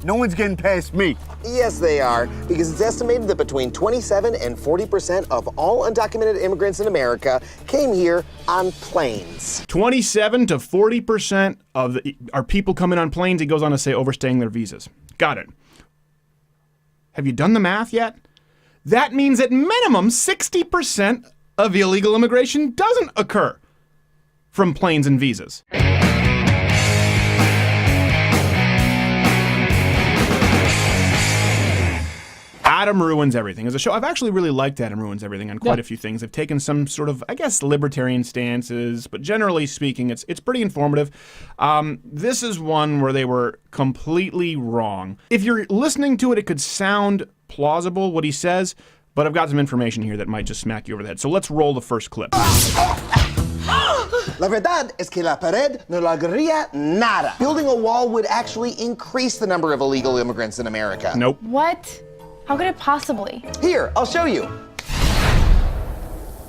No one's getting past me. Yes, they are, because it's estimated that between 27 and 40% of all undocumented immigrants in America came here on planes. 27 to 40% of our people coming on planes, he goes on to say, overstaying their visas. Got it. Have you done the math yet? That means at minimum 60% of illegal immigration doesn't occur from planes and visas. Adam Ruins Everything is a show. I've actually really liked Adam Ruins Everything on quite a few things. They've taken some sort of, I guess, libertarian stances, but generally speaking, it's pretty informative. This is one where they were completely wrong. If you're listening to it, it could sound plausible, what he says, but I've got some information here that might just smack you over the head. So let's roll the first clip. La verdad es que la pared no lograría nada. Building a wall would actually increase the number of illegal immigrants in America. Nope. What? How could it possibly? Here, I'll show you.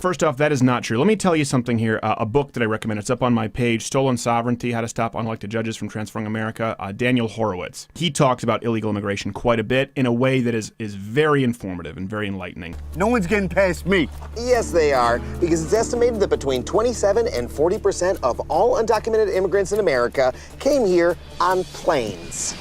First off, that is not true. Let me tell you something here. A book that I recommend. It's up on my page, Stolen Sovereignty, How to Stop Unelected Judges from Transforming America. Daniel Horowitz. He talks about illegal immigration quite a bit in a way that is very informative and very enlightening. No one's getting past me. Yes, they are, because it's estimated that between 27 and 40% of all undocumented immigrants in America came here on planes.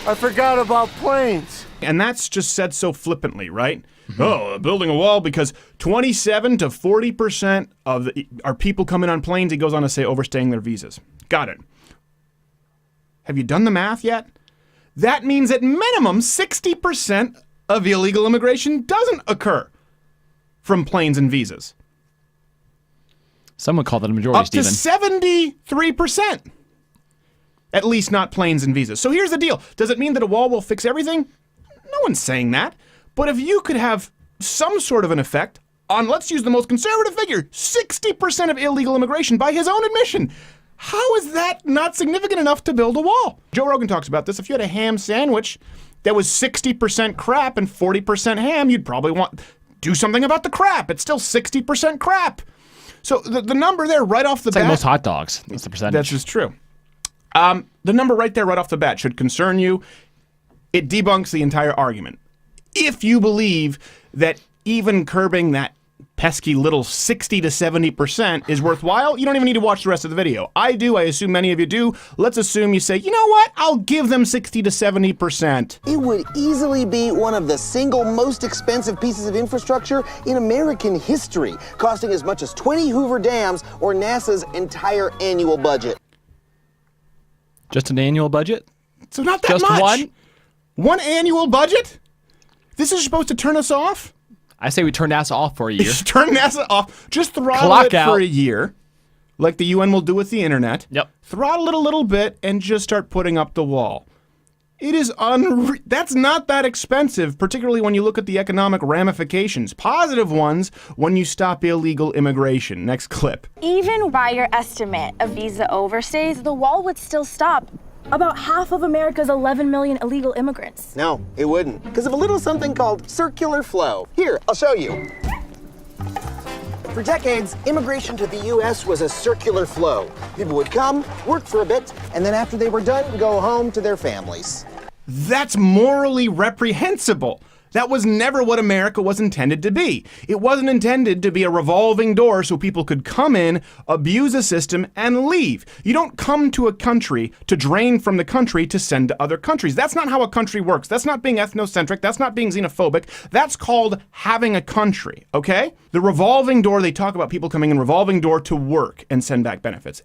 I forgot about planes. And that's just said so flippantly, right? Oh, building a wall because 27 to 40% of our people coming on planes, he goes on to say, overstaying their visas. Got it. Have you done the math yet? That means at minimum 60% of illegal immigration doesn't occur from planes and visas. Some would call that a majority, Up to 73%. At least not planes and visas. So here's the deal. Does it mean that a wall will fix everything? No one's saying that. But if you could have some sort of an effect on, let's use the most conservative figure, 60% of illegal immigration by his own admission, how is that not significant enough to build a wall? Joe Rogan talks about this. If you had a ham sandwich that was 60% crap and 40% ham, you'd probably do something about the crap. It's still 60% crap. So the number there right off the bat. It's like most hot dogs. That's the percentage. That's just true. The number right there, right off the bat, should concern you. It debunks the entire argument. If you believe that even curbing that pesky little 60 to 70% is worthwhile, you don't even need to watch the rest of the video. I do. I assume many of you do. Let's assume you say, you know what? I'll give them 60 to 70%. It would easily be one of the single most expensive pieces of infrastructure in American history, costing as much as 20 Hoover dams or NASA's entire annual budget. Just an annual budget? So not that Just much. one? One annual budget? This is supposed to turn us off? I say we turn NASA off for a year. Turn NASA off. Just throttle Clock it out. for a year, like the UN will do with the internet. Yep. Throttle it a little bit and just start putting up the wall. It is that's not that expensive, particularly when you look at the economic ramifications. Positive ones when you stop illegal immigration. Next clip. Even by your estimate of visa overstays, the wall would still stop about half of America's 11 million illegal immigrants. No, it wouldn't, because of a little something called circular flow. Here, I'll show you. For decades, immigration to the U.S. was a circular flow. People would come, work for a bit, and then after they were done, go home to their families. That's morally reprehensible. That was never what America was intended to be. It wasn't intended to be a revolving door so people could come in, abuse a system, and leave. You don't come to a country to drain from the country to send to other countries. That's not how a country works. That's not being ethnocentric. That's not being xenophobic. That's called having a country, okay? The revolving door, they talk about people coming in revolving door to work and send back benefits.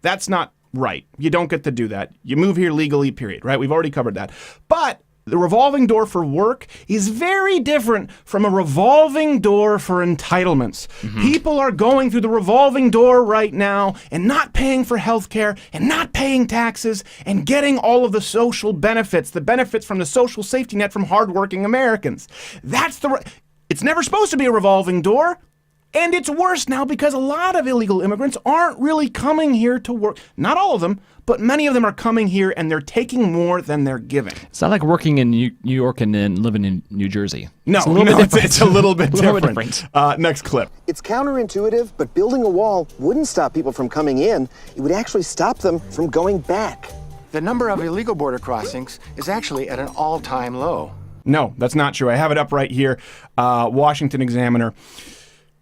That's not right. You don't get to do that. You move here legally, period, right? We've already covered that. But the revolving door for work is very different from a revolving door for entitlements. People are going through the revolving door right now and not paying for health care and not paying taxes and getting all of the social benefits, the benefits from the social safety net from hardworking Americans. It's never supposed to be a revolving door. And it's worse now because a lot of illegal immigrants aren't really coming here to work. Not all of them, but many of them are coming here and they're taking more than they're giving. It's not like working in New York and then living in New Jersey. No, it's a little bit different. It's a little bit different. different. Next clip. It's counterintuitive, but building a wall wouldn't stop people from coming in. It would actually stop them from going back. The number of illegal border crossings is actually at an all-time low. No, that's not true. I have it up right here. Washington Examiner.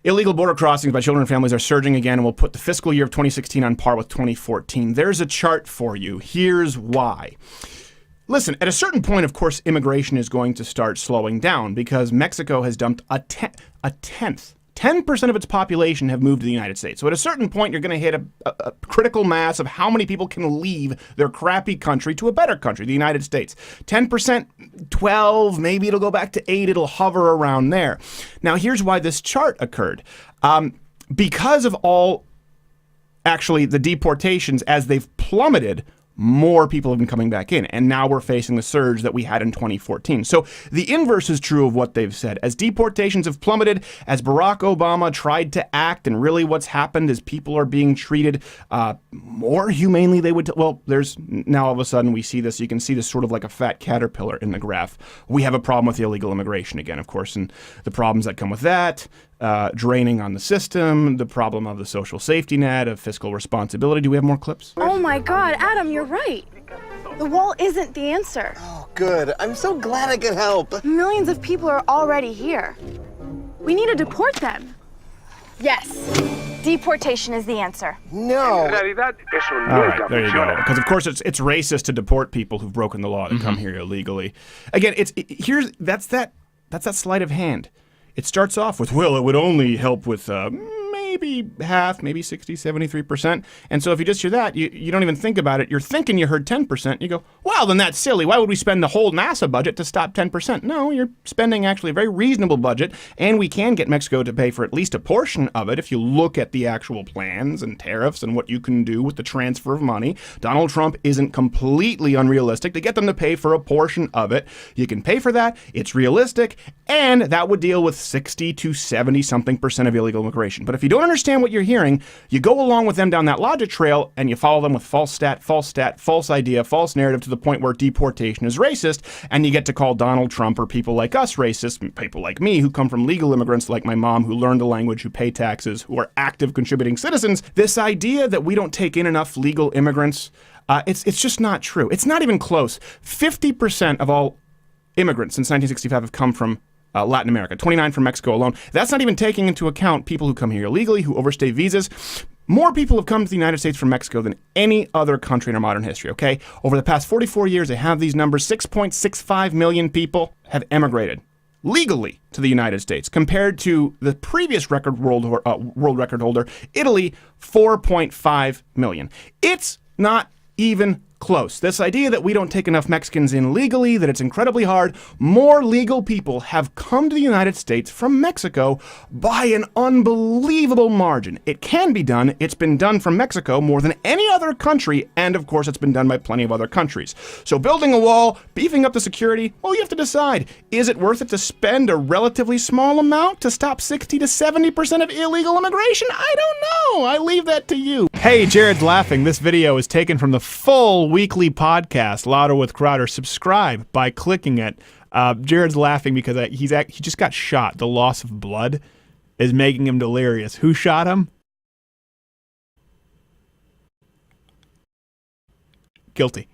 Illegal border crossings by children and families are surging again, and will put the fiscal year of 2016 on par with 2014. There's a chart for you. Here's why. Listen, at a certain point, of course, immigration is going to start slowing down because Mexico has dumped a tenth. 10% of its population have moved to the United States. So at a certain point, you're going to hit a critical mass of how many people can leave their crappy country to a better country, the United States. 10%, 12, maybe it'll go back to 8. It'll hover around there. Now, here's why this chart occurred. Because of actually the deportations, as they've plummeted, more people have been coming back in. And now we're facing the surge that we had in 2014. So the inverse is true of what they've said. As deportations have plummeted, as Barack Obama tried to act, and really what's happened is people are being treated more humanely, they would. Well, there's now all of a sudden we see this. You can see this sort of like a fat caterpillar in the graph. We have a problem with illegal immigration again, of course, and the problems that come with that. Draining on the system, the problem of the social safety net, of fiscal responsibility. Do we have more clips? Oh my God, Adam, you're right. The wall isn't the answer. Oh, good. I'm so glad I could help. Millions of people are already here. We need to deport them. Yes, deportation is the answer. No. All right, there you go. Because of course it's racist to deport people who've broken the law to come here illegally. Again, that's that sleight of hand. It starts off with, well, it would only help with maybe half, maybe 60, 73%. And so if you just hear that, you don't even think about it. You're thinking you heard 10%. You go, well, then that's silly. Why would we spend the whole NASA budget to stop 10%? No, you're spending actually a very reasonable budget, and we can get Mexico to pay for at least a portion of it if you look at the actual plans and tariffs and what you can do with the transfer of money. Donald Trump isn't completely unrealistic to get them to pay for a portion of it. You can pay for that. It's realistic, and that would deal with 60 to 70 something percent of illegal immigration. But if you don't understand what you're hearing, you go along with them down that logic trail and you follow them with false idea, false narrative to the point where deportation is racist, and you get to call Donald Trump or people like us racist, people like me who come from legal immigrants like my mom who learned the language, who pay taxes, who are active contributing citizens. This idea that we don't take in enough legal immigrants, it's just not true. It's not even close. 50% of all immigrants since 1965 have come from Latin America, 29 from Mexico alone. That's not even taking into account people who come here illegally, who overstay visas. More people have come to the United States from Mexico than any other country in our modern history, okay? Over the past 44 years, I have these numbers. 6.65 million people have emigrated legally to the United States, compared to the previous world record holder, Italy, 4.5 million. It's not even close. This idea that we don't take enough Mexicans in legally, that it's incredibly hard. More legal people have come to the United States from Mexico by an unbelievable margin. It can be done. It's been done from Mexico more than any other country, and of course it's been done by plenty of other countries. So building a wall, beefing up the security, well, you have to decide, is it worth it to spend a relatively small amount to stop 60 to 70% of illegal immigration? I don't know. I leave that to you. Hey, Jared's laughing. This video is taken from the full weekly podcast, Louder with Crowder. Subscribe by clicking it. Jared's laughing because he just got shot. The loss of blood is making him delirious. Who shot him? Guilty.